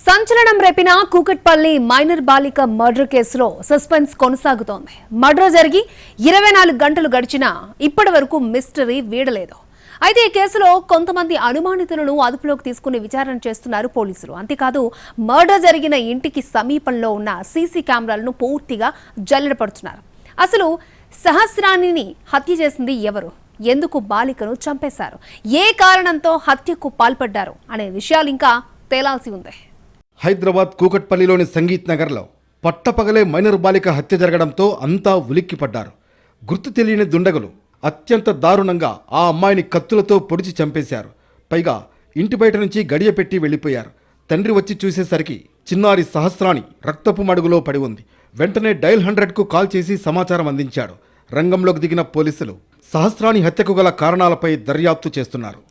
సంచలనం రేపిన కూకట్పల్లి మైనర్ బాలిక మర్డర్ కేసులో సస్పెన్స్ కొనసాగుతోంది. మర్డర్ జరిగి 24 గంటలు గడిచినా ఇప్పటి వరకు మిస్టరీ వీడలేదు. అయితే ఈ కేసులో కొంతమంది అనుమానితులను అదుపులోకి తీసుకుని విచారణ చేస్తున్నారు పోలీసులు. అంతేకాదు మర్డర్ జరిగిన ఇంటికి సమీపంలో ఉన్న సీసీ కెమెరాలను పూర్తిగా జల్లెడపడుతున్నారు. అసలు సహస్రానిని హత్య చేసింది ఎవరు, ఎందుకు బాలికను చంపేశారు, ఏ కారణంతో హత్యకు పాల్పడ్డారు అనే విషయాలు ఇంకా తేలాల్సి ఉంది. హైదరాబాద్ కూకట్పల్లిలోని సంగీత్ నగర్లో పట్టపగలే మైనర్ బాలిక హత్య జరగడంతో అంతా ఉలిక్కిపడ్డారు. గుర్తు తెలియని దుండగులు అత్యంత దారుణంగా ఆ అమ్మాయిని కత్తులతో పొడిచి చంపేశారు. పైగా ఇంటి బయట నుంచి గడియ పెట్టి వెళ్లిపోయారు. తండ్రి వచ్చి చూసేసరికి చిన్నారి సహస్రాని రక్తపు మడుగులో పడి ఉంది. వెంటనే డయల్ 100కు కాల్ చేసి సమాచారం అందించాడు. రంగంలోకి దిగిన పోలీసులు సహస్రాని హత్యకు గల కారణాలపై దర్యాప్తు చేస్తున్నారు.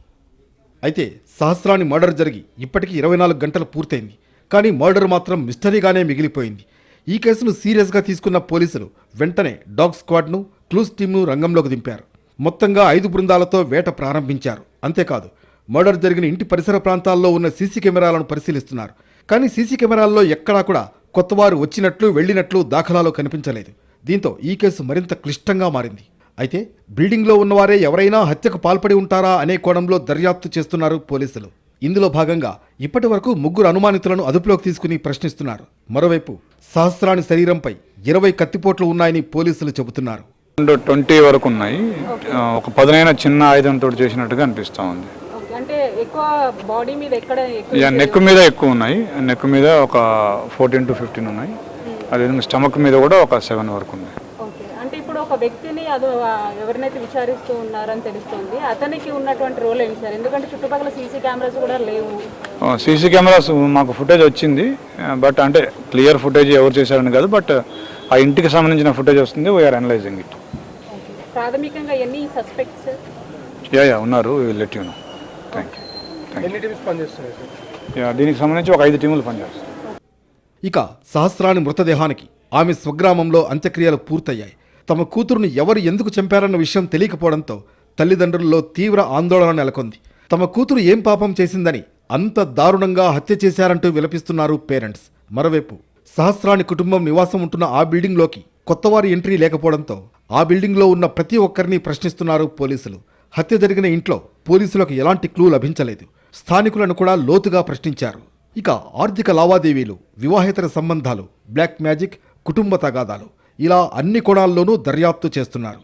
అయితే సహస్రాని మర్డర్ జరిగి ఇప్పటికీ 24 గంటలు పూర్తయింది. కానీ మర్డర్ మాత్రం మిస్టరీగానే మిగిలిపోయింది. ఈ కేసును సీరియస్గా తీసుకున్న పోలీసులు వెంటనే డాగ్ స్క్వాడ్ను, క్లూస్ టీమ్ను రంగంలోకి దింపారు. మొత్తంగా 5 బృందాలతో వేట ప్రారంభించారు. అంతేకాదు మర్డర్ జరిగిన ఇంటి పరిసర ప్రాంతాల్లో ఉన్న సీసీ కెమెరాలను పరిశీలిస్తున్నారు. కానీ సీసీ కెమెరాల్లో ఎక్కడా కూడా కొత్తవారు వచ్చినట్లు వెళ్లినట్లు దాఖలాలు కనిపించలేదు. దీంతో ఈ కేసు మరింత క్లిష్టంగా మారింది. అయితే బిల్డింగ్లో ఉన్నవారే ఎవరైనా హత్యకు పాల్పడి ఉంటారా అనే కోణంలో దర్యాప్తు చేస్తున్నారు పోలీసులు. ఇందులో భాగంగా ఇప్పటి వరకు 3 అనుమానితులను అదుపులోకి తీసుకుని ప్రశ్నిస్తున్నారు. మరోవైపు సహస్రాని శరీరంపై 20 కత్తిపోట్లు ఉన్నాయని పోలీసులు చెబుతున్నారు. 20 వరకు ఉన్నాయి. ఒక 10 చిన్న ఆయుధంతో చేసినట్టుగా అనిపిస్తా ఉంది. నెక్ మీద ఎక్కువ ఉన్నాయి. నెక్ మీద ఒక 14 to 15 ఉన్నాయి. అదేవిధంగా స్టమక్ మీద కూడా ఒక 7 వరకు ఉన్నాయి. ఇప్పుడు ఒక వ్యక్తిని ఎవరినైతే విచారిస్తూ ఉన్నారని తెలుస్తుంది, అతనికి ఉన్నటువంటి రోల్ ఏంటి సార్? ఎందుకంటే చుట్టుపక్కల సీసీ కెమెరాస్ కూడా లేవు. సీసీ కెమెరాస్ మాకు ఫుటేజ్ వచ్చింది, బట్ అంటే క్లియర్ ఫుటేజ్ ఎవరు చేశారని కాదు, బట్ ఆ ఇంటికి సంబంధించిన ఫుటేజ్ వస్తుంది. We're analysing it. ప్రాథమికంగా ఎన్ని సస్పెక్ట్స్ ఉన్నారు? Let you know. Thank you. దీనికి సంబంధించి ఒక 5 టీములు పనిచేస్తారు. ఇక సహస్రాని మృతదేహానికి ఆమె స్వగ్రామంలో అంత్యక్రియలు పూర్తయ్యాయి. తమ కూతురును ఎవరు ఎందుకు చంపారన్న విషయం తెలియకపోవడంతో తల్లిదండ్రుల్లో తీవ్ర ఆందోళన నెలకొంది. తమ కూతురు ఏం పాపం చేసిందని అంత దారుణంగా హత్య చేశారంటూ విలపిస్తున్నారు పేరెంట్స్. మరోవైపు సహస్రాని కుటుంబం నివాసం ఉంటున్న ఆ బిల్డింగ్లోకి కొత్తవారి ఎంట్రీ లేకపోవడంతో ఆ బిల్డింగ్లో ఉన్న ప్రతి ఒక్కరిని ప్రశ్నిస్తున్నారు పోలీసులు. హత్య జరిగిన ఇంట్లో పోలీసులకు ఎలాంటి క్లూ లభించలేదు. స్థానికులను కూడా లోతుగా ప్రశ్నించారు. ఇక ఆర్థిక లావాదేవీలు, వివాహేతర సంబంధాలు, బ్లాక్ మ్యాజిక్, కుటుంబ తగాదాలు ఇలా అన్ని కోణాల్లోనూ దర్యాప్తు చేస్తున్నారు.